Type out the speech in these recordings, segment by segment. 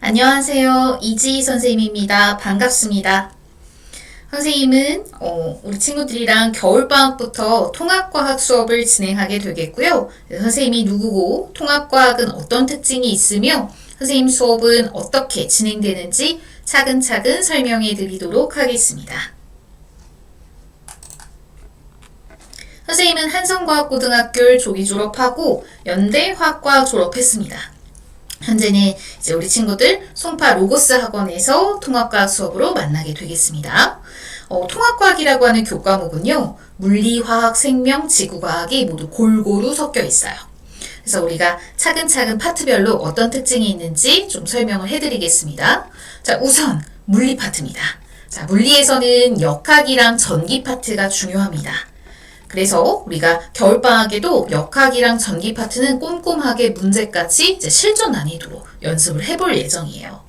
안녕하세요. 이지희 선생님입니다. 반갑습니다. 선생님은 우리 친구들이랑 겨울방학부터 통합과학 수업을 진행하게 되겠고요. 선생님이 누구고 통합과학은 어떤 특징이 있으며 선생님 수업은 어떻게 진행되는지 차근차근 설명해 드리도록 하겠습니다. 선생님은 한성과학고등학교를 조기 졸업하고 연대 화학과학 졸업했습니다. 현재는 이제 우리 친구들 송파 로고스 학원에서 통합과학 수업으로 만나게 되겠습니다. 통합과학이라고 하는 교과목은요, 물리, 화학, 생명, 지구과학이 모두 골고루 섞여 있어요. 그래서 우리가 차근차근 파트별로 어떤 특징이 있는지 좀 설명을 해드리겠습니다. 자, 우선 물리 파트입니다. 자, 물리에서는 역학이랑 전기 파트가 중요합니다. 그래서 우리가 겨울방학에도 역학이랑 전기 파트는 꼼꼼하게 문제까지 이제 실전 난이도로 연습을 해볼 예정이에요.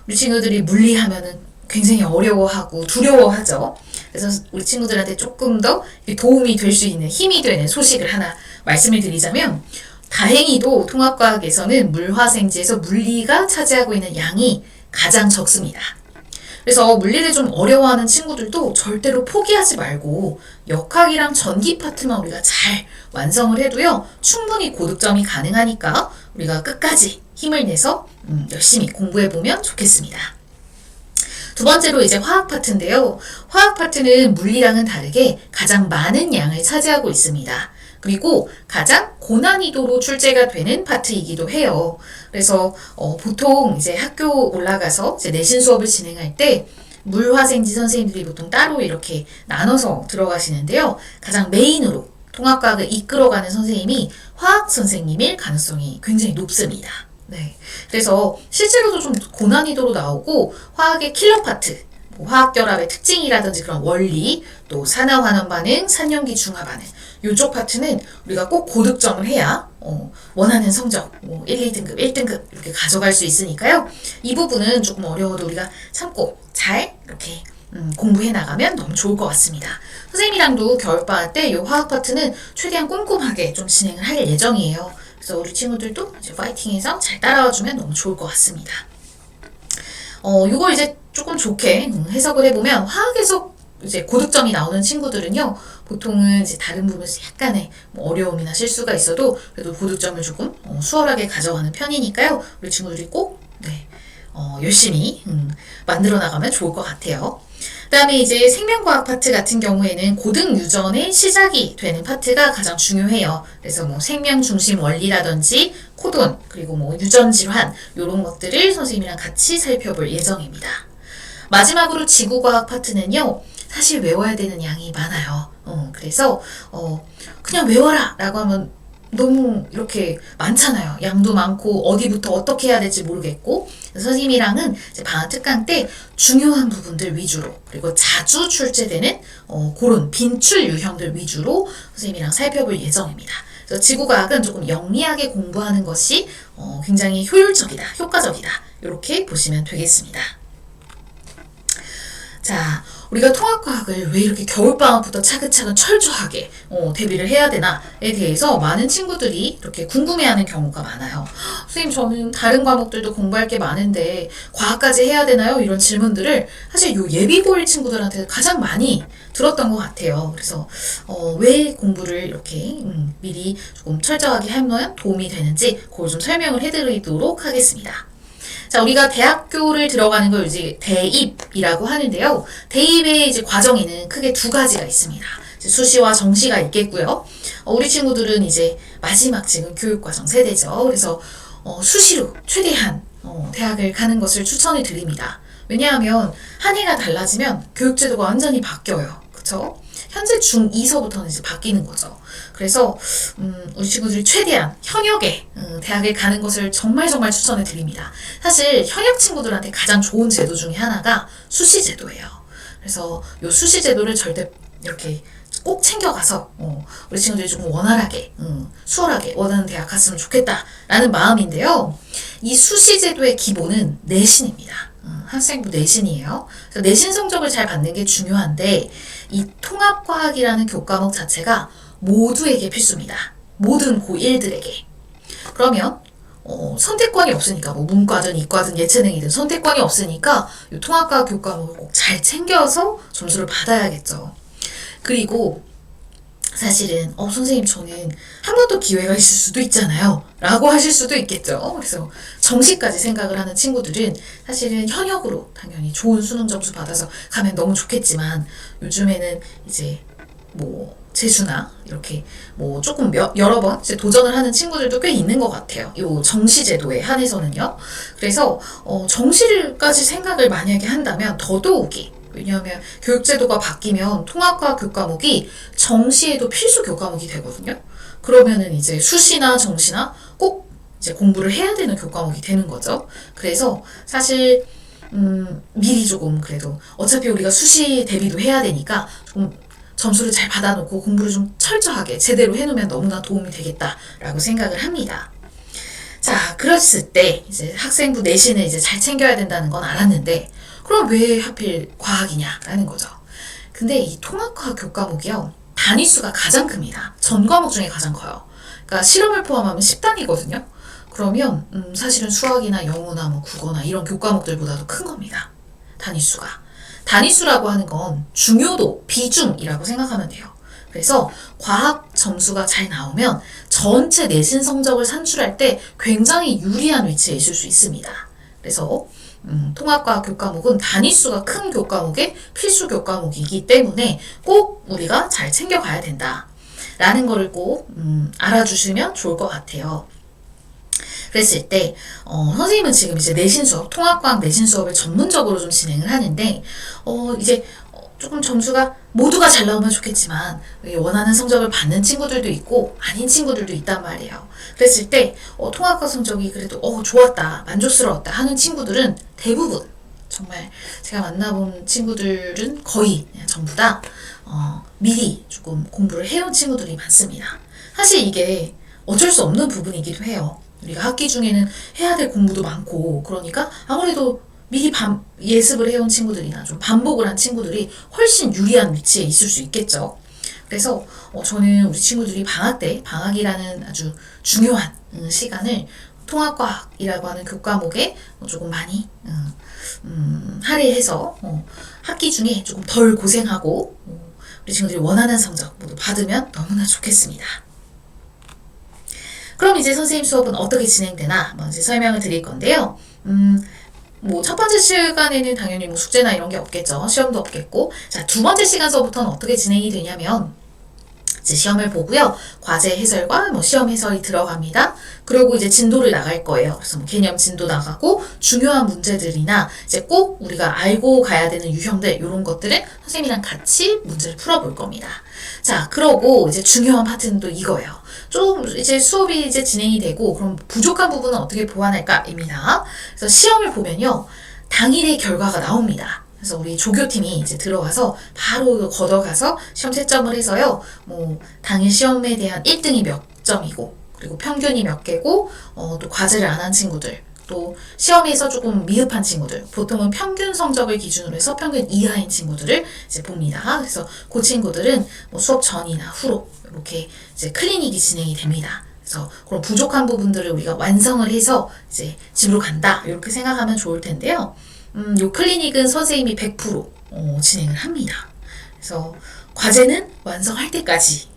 우리 친구들이 물리하면은 굉장히 어려워하고 두려워하죠. 그래서 우리 친구들한테 조금 더 도움이 될 수 있는 힘이 되는 소식을 하나 말씀을 드리자면, 다행히도 통합과학에서는 물화생지에서 물리가 차지하고 있는 양이 가장 적습니다. 그래서 물리를 좀 어려워하는 친구들도 절대로 포기하지 말고 역학이랑 전기 파트만 우리가 잘 완성을 해도요, 충분히 고득점이 가능하니까 우리가 끝까지 힘을 내서 열심히 공부해보면 좋겠습니다. 두 번째로 이제 화학 파트인데요. 화학 파트는 물리랑은 다르게 가장 많은 양을 차지하고 있습니다. 그리고 가장 고난이도로 출제가 되는 파트이기도 해요. 그래서 보통 이제 학교 올라가서 이제 내신 수업을 진행할 때 물화생지 선생님들이 보통 따로 이렇게 나눠서 들어가시는데요. 가장 메인으로 통합과학을 이끌어가는 선생님이 화학 선생님일 가능성이 굉장히 높습니다. 네. 그래서 실제로도 좀 고난이도로 나오고 화학의 킬러 파트, 화학결합의 특징이라든지 그런 원리, 또 산화환원 반응, 산염기 중화 반응, 이쪽 파트는 우리가 꼭 고득점을 해야 원하는 성적 1, 2등급, 1등급 이렇게 가져갈 수 있으니까요. 이 부분은 조금 어려워도 우리가 참고 잘 이렇게 공부해 나가면 너무 좋을 것 같습니다. 선생님이랑도 겨울방학 때 이 화학 파트는 최대한 꼼꼼하게 좀 진행을 할 예정이에요. 그래서 우리 친구들도 이제 파이팅해서 잘 따라와주면 너무 좋을 것 같습니다. 이걸 이제 조금 좋게 해석을 해보면, 화학에서 이제 고득점이 나오는 친구들은요, 보통은 이제 다른 부분에서 약간의 어려움이나 실수가 있어도 그래도 고득점을 조금 수월하게 가져가는 편이니까요. 우리 친구들이 꼭 열심히 만들어 나가면 좋을 것 같아요. 그 다음에 이제 생명과학 파트 같은 경우에는 고등 유전의 시작이 되는 파트가 가장 중요해요. 그래서 생명 중심 원리라든지 코돈, 그리고 유전 질환, 이런 것들을 선생님이랑 같이 살펴볼 예정입니다. 마지막으로 지구과학 파트는요, 사실 외워야 되는 양이 많아요. 그래서 그냥 외워라 라고 하면 너무 이렇게 많잖아요. 양도 많고 어디부터 어떻게 해야 될지 모르겠고, 선생님이랑은 이제 방학 특강 때 중요한 부분들 위주로, 그리고 자주 출제되는 그런 빈출 유형들 위주로 선생님이랑 살펴볼 예정입니다. 그래서 지구과학은 조금 영리하게 공부하는 것이 굉장히 효율적이다, 효과적이다, 이렇게 보시면 되겠습니다. 자, 우리가 통합과학을 왜 이렇게 겨울방학부터 차근차근 철저하게 대비를 해야 되나에 대해서 많은 친구들이 이렇게 궁금해하는 경우가 많아요. 선생님, 저는 다른 과목들도 공부할 게 많은데 과학까지 해야 되나요? 이런 질문들을 사실 요 예비고1 친구들한테 가장 많이 들었던 것 같아요. 그래서 왜 공부를 이렇게 미리 조금 철저하게 하면 도움이 되는지 그걸 좀 설명을 해드리도록 하겠습니다. 자, 우리가 대학교를 들어가는 걸 이제 대입이라고 하는데요. 대입의 이제 과정에는 크게 두 가지가 있습니다. 이제 수시와 정시가 있겠고요. 우리 친구들은 이제 마지막 지금 교육과정 세대죠. 그래서 수시로 최대한 대학을 가는 것을 추천을 드립니다. 왜냐하면 한 해가 달라지면 교육제도가 완전히 바뀌어요. 그쵸? 현재 중2서부터는 이제 바뀌는 거죠. 그래서 우리 친구들이 최대한 현역에 대학에 가는 것을 정말 추천을 드립니다. 사실 현역 친구들한테 가장 좋은 제도 중에 하나가 수시 제도예요. 그래서 이 수시 제도를 절대 이렇게 꼭 챙겨가서 우리 친구들이 조금 원활하게 수월하게 원하는 대학 갔으면 좋겠다라는 마음인데요. 이 수시 제도의 기본은 내신입니다. 학생부 내신이에요. 그래서 내신 성적을 잘 받는 게 중요한데, 이 통합과학이라는 교과목 자체가 모두에게 필수입니다. 모든 고1들에게. 그러면 선택권이 없으니까 뭐 문과든 이과든 예체능이든 선택권이 없으니까 이 통합과 교과목을 꼭 잘 챙겨서 점수를 받아야겠죠. 그리고 사실은 선생님 저는 한 번 더 기회가 있을 수도 있잖아요 라고 하실 수도 있겠죠. 그래서 정시까지 생각을 하는 친구들은 사실은 현역으로 당연히 좋은 수능 점수 받아서 가면 너무 좋겠지만 요즘에는 이제 뭐 재수나 이렇게 뭐 조금 여러 번 이제 도전을 하는 친구들도 꽤 있는 것 같아요. 요 정시 제도에 한해서는요. 그래서 정시까지 생각을 만약에 한다면 더더욱이, 왜냐하면 교육제도가 바뀌면 통합과 교과목이 정시에도 필수 교과목이 되거든요. 그러면은 이제 수시나 정시나 꼭 이제 공부를 해야 되는 교과목이 되는 거죠. 그래서 사실 미리 조금 그래도 어차피 우리가 수시 대비도 해야 되니까 좀 점수를 잘 받아놓고 공부를 좀 철저하게 제대로 해놓으면 너무나 도움이 되겠다라고 생각을 합니다. 자, 그랬을 때 이제 학생부 내신을 이제 잘 챙겨야 된다는 건 알았는데 그럼 왜 하필 과학이냐라는 거죠. 근데 이 통합과 교과목이요, 단위수가 가장 큽니다. 전 과목 중에 가장 커요. 그러니까 실험을 포함하면 10단위거든요. 그러면 사실은 수학이나 영어나 뭐 국어나 이런 교과목들보다도 큰 겁니다. 단위수가. 단위수라고 하는 건 중요도, 비중이라고 생각하면 돼요. 그래서 과학 점수가 잘 나오면 전체 내신 성적을 산출할 때 굉장히 유리한 위치에 있을 수 있습니다. 그래서 통합과 교과목은 단위수가 큰 교과목의 필수 교과목이기 때문에 꼭 우리가 잘 챙겨가야 된다 라는 거를 꼭 알아주시면 좋을 것 같아요. 그랬을 때 선생님은 지금 이제 내신 수업, 통합과학 내신 수업을 전문적으로 좀 진행을 하는데 이제 조금 점수가 모두가 잘 나오면 좋겠지만 원하는 성적을 받는 친구들도 있고 아닌 친구들도 있단 말이에요. 그랬을 때 통합과 성적이 그래도 좋았다, 만족스러웠다 하는 친구들은 대부분, 정말 제가 만나본 친구들은 거의 그냥 전부 다 미리 조금 공부를 해온 친구들이 많습니다. 사실 이게 어쩔 수 없는 부분이기도 해요. 우리가 학기 중에는 해야 될 공부도 많고 그러니까 아무래도 미리 예습을 해온 친구들이나 좀 반복을 한 친구들이 훨씬 유리한 위치에 있을 수 있겠죠. 그래서 저는 우리 친구들이 방학 때, 방학이라는 아주 중요한 시간을 통합과학이라고 하는 교과목에 조금 많이 할애해서 학기 중에 조금 덜 고생하고 우리 친구들이 원하는 성적 모두 받으면 너무나 좋겠습니다. 그럼 이제 선생님 수업은 어떻게 진행되나 먼저 설명을 드릴 건데요. 뭐 첫 번째 시간에는 당연히 뭐 숙제나 이런 게 없겠죠. 시험도 없겠고, 자, 두 번째 시간서부터는 어떻게 진행이 되냐면 이제 시험을 보고요. 과제 해설과 뭐 시험 해설이 들어갑니다. 그리고 이제 진도를 나갈 거예요. 그래서 뭐 개념 진도 나가고 중요한 문제들이나 이제 꼭 우리가 알고 가야 되는 유형들, 이런 것들은 선생님이랑 같이 문제를 풀어볼 겁니다. 자, 그러고 이제 중요한 파트는 또 이거예요. 좀 이제 수업이 이제 진행이 되고 그럼 부족한 부분은 어떻게 보완할까입니다. 그래서 시험을 보면요, 당일의 결과가 나옵니다. 그래서 우리 조교팀이 이제 들어와서 바로 걷어가서 시험 채점을 해서요, 뭐 당일 시험에 대한 1등이 몇 점이고 그리고 평균이 몇 개고 또 과제를 안 한 친구들, 또 시험에서 조금 미흡한 친구들, 보통은 평균 성적을 기준으로 해서 평균 이하인 친구들을 이제 봅니다. 그래서 그 친구들은 뭐 수업 전이나 후로 이렇게 이제 클리닉이 진행이 됩니다. 그래서 그런 부족한 부분들을 우리가 완성을 해서 이제 집으로 간다, 이렇게 생각하면 좋을 텐데요. 요 클리닉은 선생님이 100% 진행을 합니다. 그래서 과제는 완성할 때까지,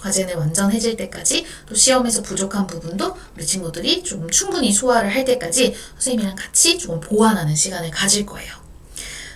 과제는 완전해질 때까지, 또 시험에서 부족한 부분도 우리 친구들이 좀 충분히 소화를 할 때까지 선생님이랑 같이 조금 보완하는 시간을 가질 거예요.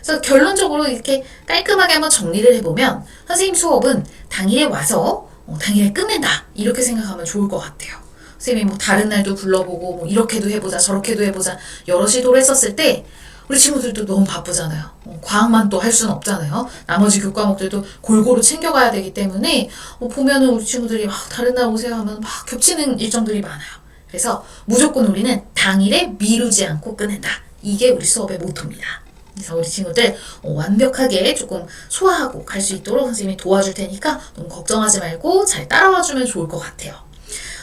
그래서 결론적으로 이렇게 깔끔하게 한번 정리를 해보면 선생님 수업은 당일에 와서 당일에 끝낸다, 이렇게 생각하면 좋을 것 같아요. 선생님이 뭐 다른 날도 불러보고 뭐 이렇게도 해보자 저렇게도 해보자 여러 시도를 했었을 때 우리 친구들도 너무 바쁘잖아요. 과학만 또 할 수는 없잖아요. 나머지 교과목들도 골고루 챙겨가야 되기 때문에 보면은 우리 친구들이 막 다른 날 오세요 하면 막 겹치는 일정들이 많아요. 그래서 무조건 우리는 당일에 미루지 않고 끝낸다, 이게 우리 수업의 모토입니다. 그래서 우리 친구들 완벽하게 조금 소화하고 갈 수 있도록 선생님이 도와줄 테니까 너무 걱정하지 말고 잘 따라와주면 좋을 것 같아요.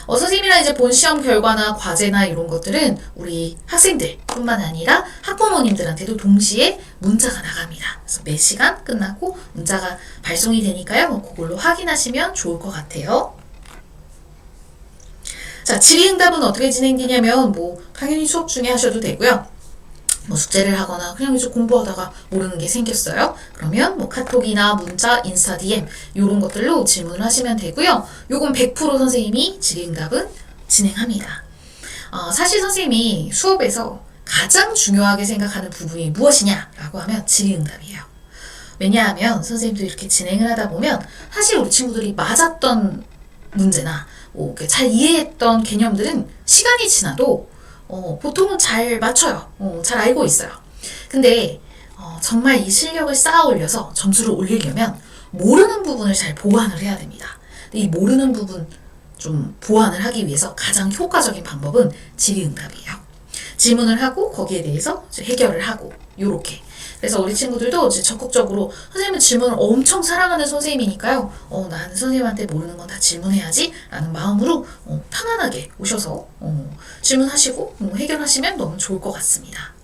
선생님이랑 이제 본 시험 결과나 과제나 이런 것들은 우리 학생들 뿐만 아니라 학부모님들한테도 동시에 문자가 나갑니다. 그래서 매 시간 끝나고 문자가 발송이 되니까요. 그걸로 확인하시면 좋을 것 같아요. 자, 질의응답은 어떻게 진행되냐면 뭐 당연히 수업 중에 하셔도 되고요. 뭐 숙제를 하거나 그냥 이제 공부하다가 모르는 게 생겼어요. 그러면 뭐 카톡이나 문자, 인스타 DM 이런 것들로 질문을 하시면 되고요. 요건 100% 선생님이 질의응답은 진행합니다. 사실 선생님이 수업에서 가장 중요하게 생각하는 부분이 무엇이냐라고 하면 질의응답이에요. 왜냐하면 선생님도 이렇게 진행을 하다 보면 사실 우리 친구들이 맞았던 문제나 뭐 잘 이해했던 개념들은 시간이 지나도 보통은 잘 맞춰요. 잘 알고 있어요. 근데 정말 이 실력을 쌓아 올려서 점수를 올리려면 모르는 부분을 잘 보완을 해야 됩니다. 근데 이 모르는 부분 좀 보완을 하기 위해서 가장 효과적인 방법은 질의응답이에요. 질문을 하고 거기에 대해서 해결을 하고 요렇게. 그래서 우리 친구들도 이제 적극적으로 선생님은 질문을 엄청 사랑하는 선생님이니까요. 나는 선생님한테 모르는 건 다 질문해야지 라는 마음으로 편안하게 오셔서 질문하시고 해결하시면 너무 좋을 것 같습니다.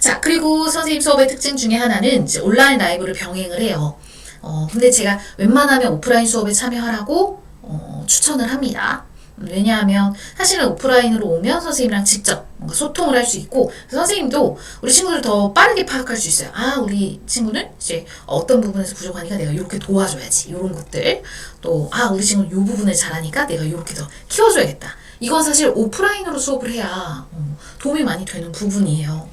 자, 그리고 선생님 수업의 특징 중에 하나는 이제 온라인 라이브를 병행을 해요. 근데 제가 웬만하면 오프라인 수업에 참여하라고 추천을 합니다. 왜냐하면 사실은 오프라인으로 오면 선생님이랑 직접 뭔가 소통을 할 수 있고 선생님도 우리 친구들 더 빠르게 파악할 수 있어요. 우리 친구는 이제 어떤 부분에서 부족하니까 내가 이렇게 도와줘야지 이런 것들 또 우리 친구는 이 부분을 잘하니까 내가 이렇게 더 키워줘야겠다. 이건 사실 오프라인으로 수업을 해야 도움이 많이 되는 부분이에요.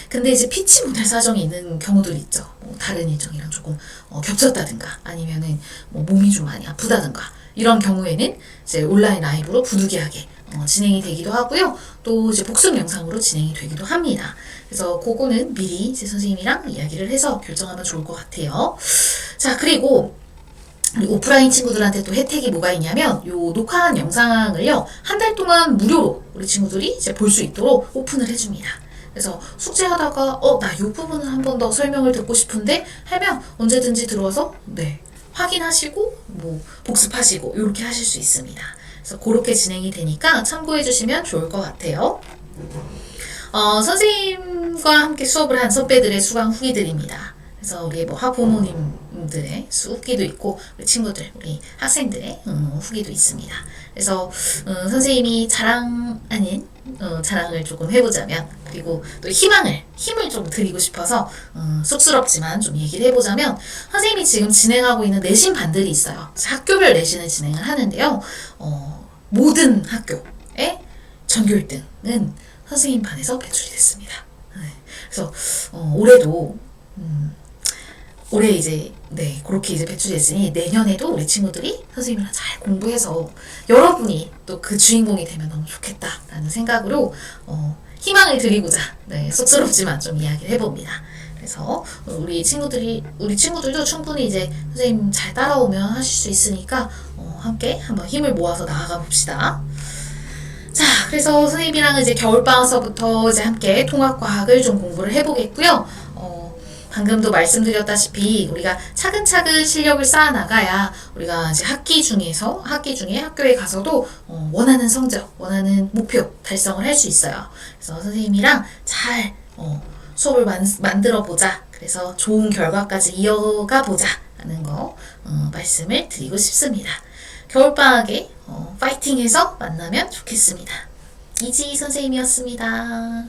근데 이제 피치 못할 사정이 있는 경우들이 있죠. 다른 일정이랑 조금 겹쳤다든가 아니면은 몸이 좀 많이 아프다든가 이런 경우에는 이제 온라인 라이브로 부득이하게 진행이 되기도 하고요. 또 이제 복습 영상으로 진행이 되기도 합니다. 그래서 그거는 미리 이제 선생님이랑 이야기를 해서 결정하면 좋을 것 같아요. 자, 그리고 우리 오프라인 친구들한테 또 혜택이 뭐가 있냐면 요 녹화한 영상을요 1달 동안 무료로 우리 친구들이 이제 볼 수 있도록 오픈을 해줍니다. 그래서 숙제하다가 나 이 부분을 한 번 더 설명을 듣고 싶은데 하면 언제든지 들어와서 확인하시고 뭐 복습하시고 이렇게 하실 수 있습니다. 그래서 그렇게 진행이 되니까 참고해 주시면 좋을 것 같아요. 선생님과 함께 수업을 한 선배들의 수강 후기들입니다. 그래서 우리 뭐 학부모님들의 후기도 있고 우리 친구들, 우리 학생들의 후기도 있습니다. 그래서 선생님이 자랑 아닌 자랑을 조금 해보자면 그리고 또 힘을 좀 드리고 싶어서 쑥스럽지만 좀 얘기를 해보자면 선생님이 지금 진행하고 있는 내신 반들이 있어요. 학교별 내신을 진행을 하는데요. 모든 학교의 전교 1등은 선생님 반에서 배출이 됐습니다. 그래서 올해 이제 그렇게 이제 배출됐으니 내년에도 우리 친구들이 선생님이랑 잘 공부해서 여러분이 또 그 주인공이 되면 너무 좋겠다라는 생각으로 희망을 드리고자 쑥스럽지만 좀 이야기를 해봅니다. 그래서 우리 친구들도 충분히 이제 선생님 잘 따라오면 하실 수 있으니까 함께 한번 힘을 모아서 나아가 봅시다. 자, 그래서 선생님이랑 이제 겨울방학서부터 이제 함께 통합과학을 좀 공부를 해보겠고요. 방금도 말씀드렸다시피 우리가 차근차근 실력을 쌓아나가야 우리가 이제 학기 중에 학교에 가서도 원하는 성적, 원하는 목표 달성을 할 수 있어요. 그래서 선생님이랑 잘 수업을 만들어보자. 그래서 좋은 결과까지 이어가 보자 라는 거 말씀을 드리고 싶습니다. 겨울방학에 파이팅해서 만나면 좋겠습니다. 이지 선생님이었습니다.